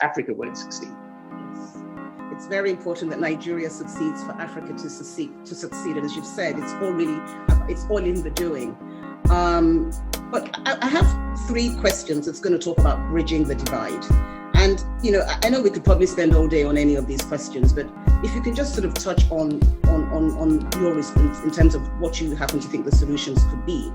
Africa won't succeed. It's very important that Nigeria succeeds for Africa to succeed. And as you've said, it's all in the doing. But I have 3 questions that's going to talk about bridging the divide. And, I know we could probably spend all day on any of these questions, but if you can just sort of touch on your response in terms of what you happen to think the solutions could be.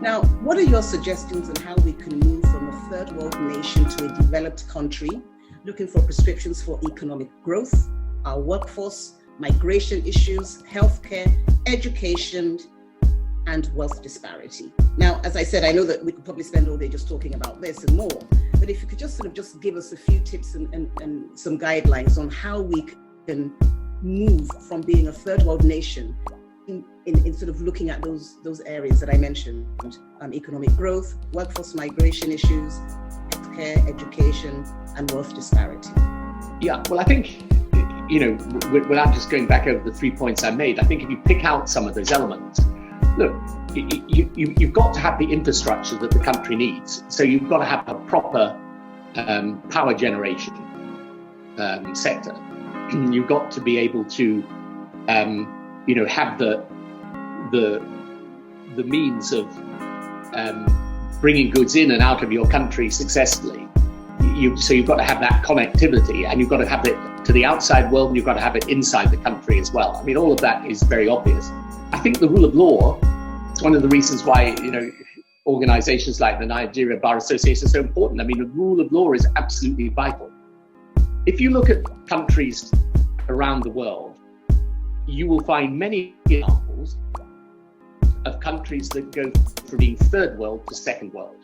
Now, what are your suggestions on how we can move from a third world nation to a developed country, looking for prescriptions for economic growth, our workforce, migration issues, healthcare, education, and wealth disparity? Now, as I said, I know that we could probably spend all day just talking about this and more, but if you could just give us a few tips and some guidelines on how we can move from being a third world nation in sort of looking at those areas that I mentioned, economic growth, workforce migration issues, healthcare, education, and wealth disparity. Yeah, well, I think, without just going back over the 3 points I made, I think if you pick out some of those elements, look, you've got to have the infrastructure that the country needs. So you've got to have a proper power generation sector. You've got to be able to, have the means of bringing goods in and out of your country successfully. So you've got to have that connectivity, and you've got to have it to the outside world, and you've got to have it inside the country as well. I mean, all of that is very obvious. I think the rule of law, it's one of the reasons why, organizations like the Nigerian Bar Association are so important. I mean, the rule of law is absolutely vital. If you look at countries around the world, you will find many examples of countries that go from being third world to second world.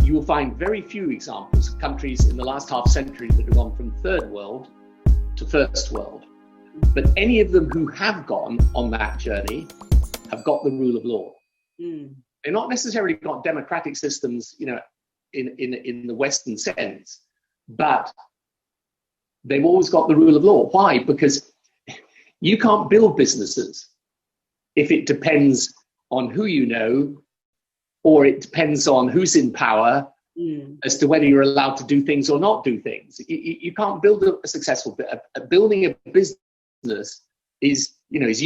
You will find very few examples of countries in the last half century that have gone from third world to first world. But any of them who have gone on that journey have got the rule of law. They're not necessarily got democratic systems, in the Western sense, but they've always got the rule of law. Why? Because you can't build businesses if it depends on who you know, or it depends on who's in power as to whether you're allowed to do things or not do things. You can't build a successful, building a business is, because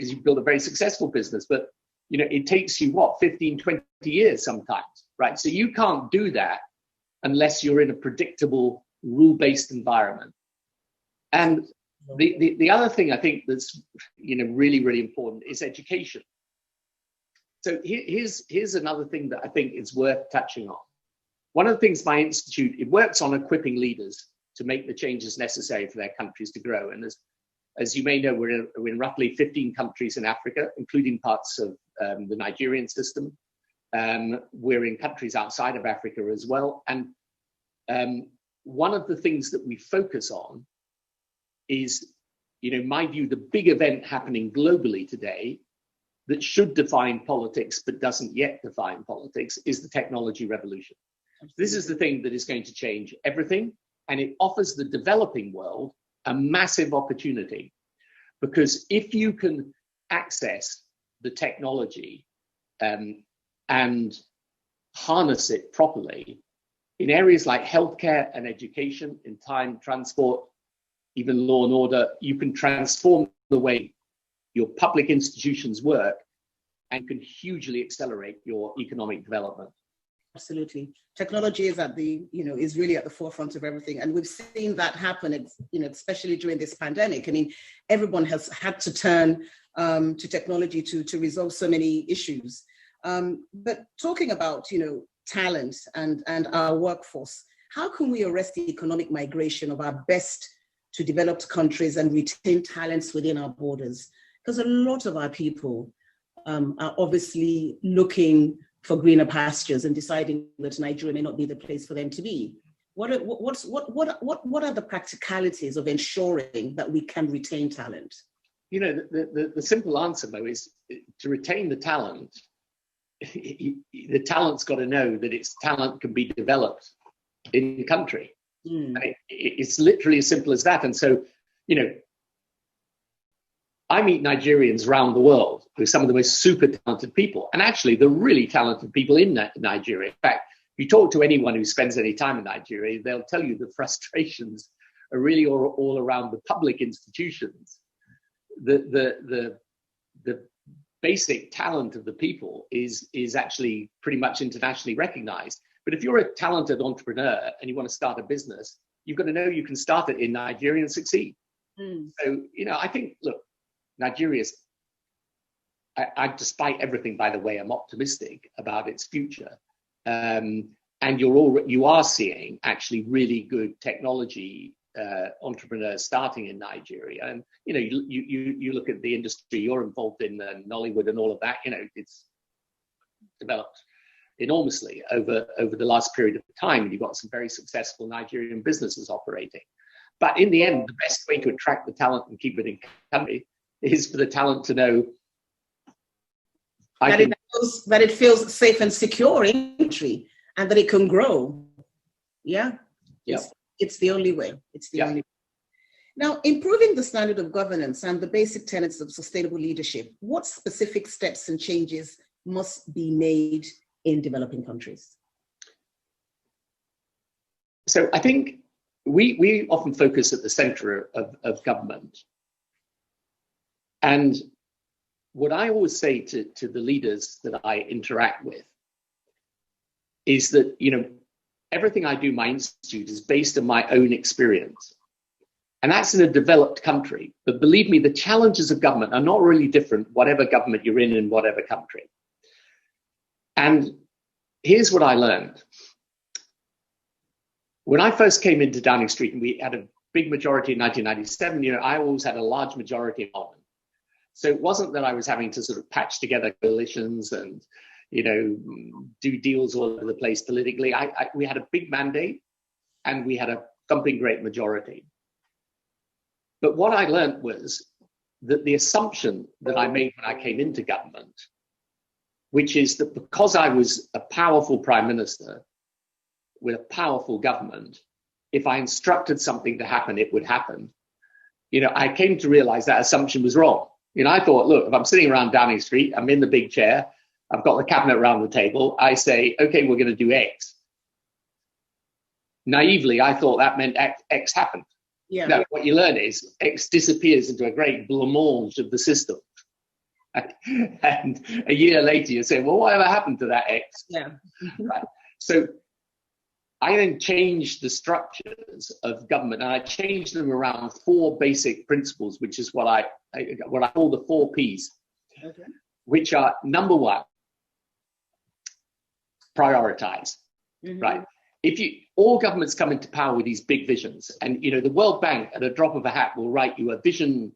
you've built a very successful business, but it takes you 15, 20 years sometimes, right? So you can't do that unless you're in a predictable, rule-based environment. And the other thing I think that's really, really important is education. So here's another thing that I think is worth touching on. One of the things my institute, it works on equipping leaders to make the changes necessary for their countries to grow. And as you may know, we're in roughly 15 countries in Africa, including parts of the Nigerian system. We're in countries outside of Africa as well. And one of the things that we focus on is, in my view, the big event happening globally today that should define politics but doesn't yet define politics is the technology revolution. This is the thing that is going to change everything, and it offers the developing world a massive opportunity, because if you can access the technology and harness it properly in areas like healthcare and education, in time, transport, even law and order, you can transform the way your public institutions work and can hugely accelerate your economic development. Absolutely. Technology is is really at the forefront of everything. And we've seen that happen, especially during this pandemic. I mean, everyone has had to turn to technology to resolve so many issues. But talking about, talent and our workforce, how can we arrest the economic migration of our best to developed countries and retain talents within our borders? Because a lot of our people are obviously looking for greener pastures and deciding that Nigeria may not be the place for them to be. What are the practicalities of ensuring that we can retain talent? The simple answer, Mo, is to retain the talent. The talent's got to know that its talent can be developed in the country. It's literally as simple as that. And so, I meet Nigerians around the world who are some of the most super talented people. And actually, the really talented people in Nigeria. In fact, you talk to anyone who spends any time in Nigeria, they'll tell you the frustrations are really all around the public institutions. The basic talent of the people is actually pretty much internationally recognized. But if you're a talented entrepreneur and you want to start a business, you've got to know you can start it in Nigeria and succeed. So, I think, look, Nigeria's, despite everything, by the way, I'm optimistic about its future. And you are seeing actually really good technology entrepreneurs starting in Nigeria. And, you look at the industry you're involved in, Nollywood and all of that, it's developed enormously over the last period of time. You've got some very successful Nigerian businesses operating. But in the end, the best way to attract the talent and keep it in country is for the talent to know that it feels safe and secure in country, and that it can grow. Yeah. It's the only way. It's the only way. Now, improving the standard of governance and the basic tenets of sustainable leadership, what specific steps and changes must be made in developing countries? So I think we often focus at the center of government. And what I always say to the leaders that I interact with is that, everything I do in my institute is based on my own experience. And that's in a developed country. But believe me, the challenges of government are not really different, whatever government you're in whatever country. And here's what I learned. When I first came into Downing Street and we had a big majority in 1997, I always had a large majority in Parliament. So it wasn't that I was having to sort of patch together coalitions and, do deals all over the place politically. We had a big mandate and we had a thumping great majority. But what I learned was that the assumption that I made when I came into government, which is that because I was a powerful prime minister with a powerful government, if I instructed something to happen, it would happen. I came to realize that assumption was wrong. I thought, look, if I'm sitting around Downing Street, I'm in the big chair, I've got the cabinet around the table, I say, okay, we're going to do X. Naively, I thought that meant X happened. Yeah. No, what you learn is X disappears into a great blancmange of the system. And a year later, you say, well, whatever happened to that X? Yeah. Right. So I then changed the structures of government, and I changed them around 4 basic principles, which is what I call the 4 Ps, which are, number 1, prioritize. Right? All governments come into power with these big visions, and the World Bank at a drop of a hat will write you a vision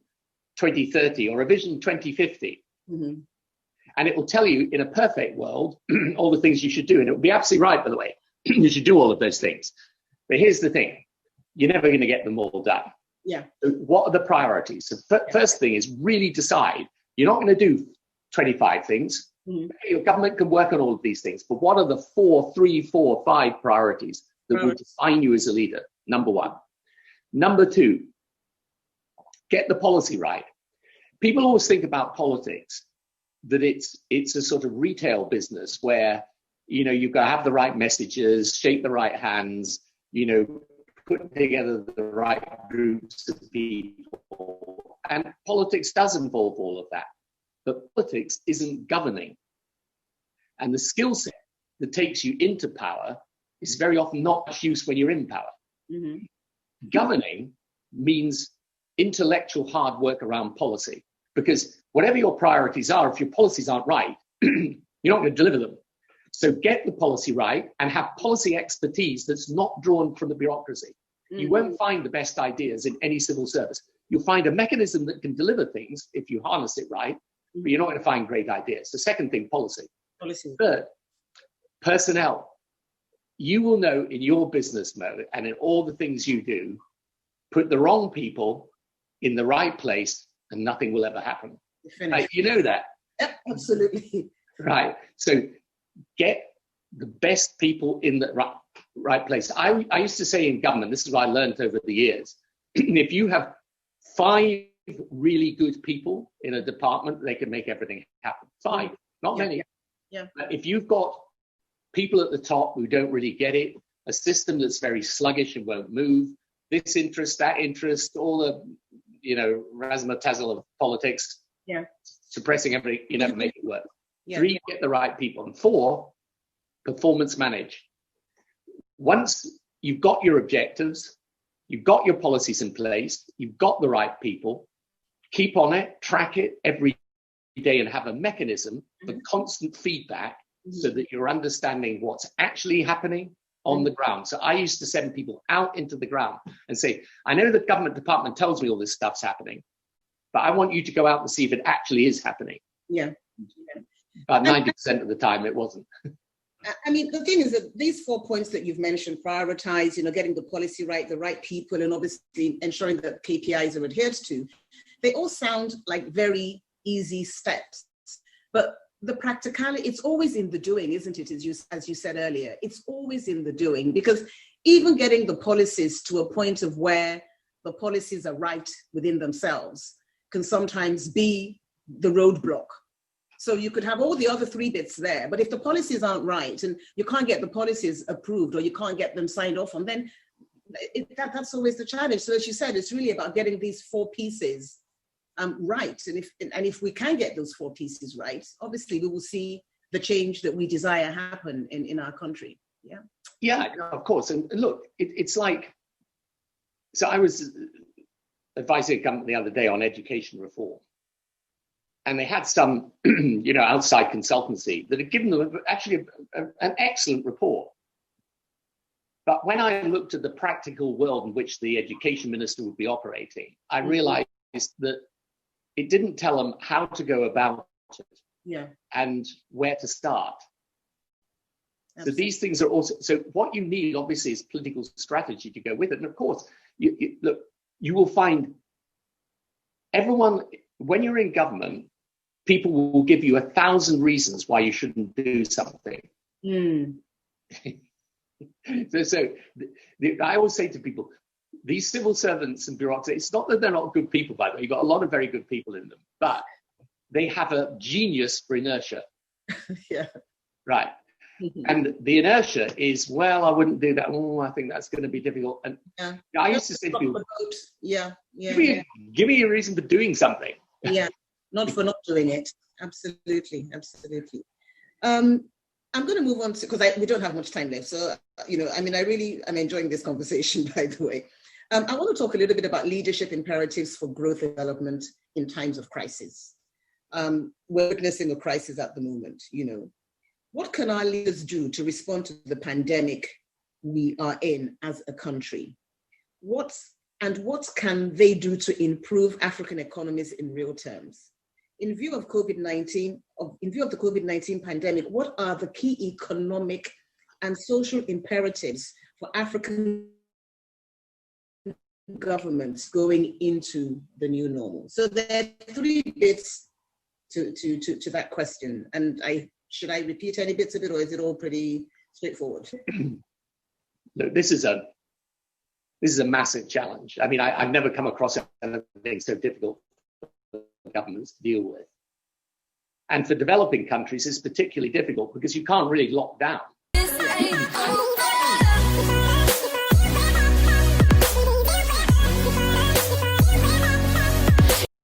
2030 or a vision 2050. And it will tell you in a perfect world all the things you should do, and it will be absolutely right, by the way. You should do all of those things. But here's the thing, you're never going to get them all done. Yeah. So what are the priorities? So first thing is really decide, you're not going to do 25 things. Your government can work on all of these things, but what are the 3, 4, 5 priorities that will define you as a leader? Number 1. Number 2, get the policy right. People always think about politics that it's a sort of retail business where you've got to have the right messages, shake the right hands, put together the right groups of people. And politics does involve all of that. But politics isn't governing. And the skill set that takes you into power is very often not much use when you're in power. Governing means intellectual hard work around policy. Because whatever your priorities are, if your policies aren't right, you're not going to deliver them. So get the policy right and have policy expertise that's not drawn from the bureaucracy. You won't find the best ideas in any civil service. You'll find a mechanism that can deliver things if you harness it right, but you're not going to find great ideas. The second thing, policy. Third, personnel. You will know in your business mode and in all the things you do, put the wrong people in the right place and nothing will ever happen. You know that? Yep, absolutely. Right. So get the best people in the right place. I used to say in government, this is what I learned over the years, if you have 5 really good people in a department, they can make everything happen. 5, not many. Yeah. But if you've got people at the top who don't really get it, a system that's very sluggish and won't move, this interest, that interest, all the, razzmatazz of politics, suppressing everything, you never make it work. 3, get the right people. And 4, performance manage. Once you've got your objectives, you've got your policies in place, you've got the right people, keep on it, track it every day, and have a mechanism for constant feedback so that you're understanding what's actually happening on the ground. So I used to send people out into the ground and say, I know the government department tells me all this stuff's happening, but I want you to go out and see if it actually is happening. About 90% of the time it wasn't. I mean, the thing is that these 4 points that you've mentioned, prioritize, getting the policy right, the right people, and obviously ensuring that KPIs are adhered to, they all sound like very easy steps. But the practicality, it's always in the doing, isn't it? As you said earlier, it's always in the doing, because even getting the policies to a point of where the policies are right within themselves can sometimes be the roadblock. So you could have all the other 3 bits there, but if the policies aren't right and you can't get the policies approved or you can't get them signed off on, then that's always the challenge. So as you said, it's really about getting these 4 pieces right. And if we can get those 4 pieces right, obviously we will see the change that we desire happen in our country. Yeah, of course. And look, it's like, so I was advising a company the other day on education reform. And they had some, outside consultancy that had given them actually an excellent report. But when I looked at the practical world in which the education minister would be operating, I realized that it didn't tell them how to go about it and where to start. Absolutely. So these things are also, so what you need obviously is political strategy to go with it. And of course, you will find everyone, when you're in government, people will give you 1,000 reasons why you shouldn't do something. I always say to people, these civil servants and bureaucrats, it's not that they're not good people, by the way. You've got a lot of very good people in them, but they have a genius for inertia. Right. And the inertia is, well, I wouldn't do that. Oh, I think that's going to be difficult. And I used to say to people, give me a reason for doing something. Not for not doing it. Absolutely. I'm going to move on to, because we don't have much time left. So, I really am enjoying this conversation, by the way. I want to talk a little bit about leadership imperatives for growth and development in times of crisis. We're witnessing a crisis at the moment, What can our leaders do to respond to the pandemic we are in as a country? What can they do to improve African economies in real terms? In view of the COVID-19 pandemic, what are the key economic and social imperatives for African governments going into the new normal? So there are 3 bits to that question. And should I repeat any bits of it, or is it all pretty straightforward? Look, this is a massive challenge. I mean, I've never come across anything so difficult for governments to deal with. And for developing countries, it's particularly difficult because you can't really lock down.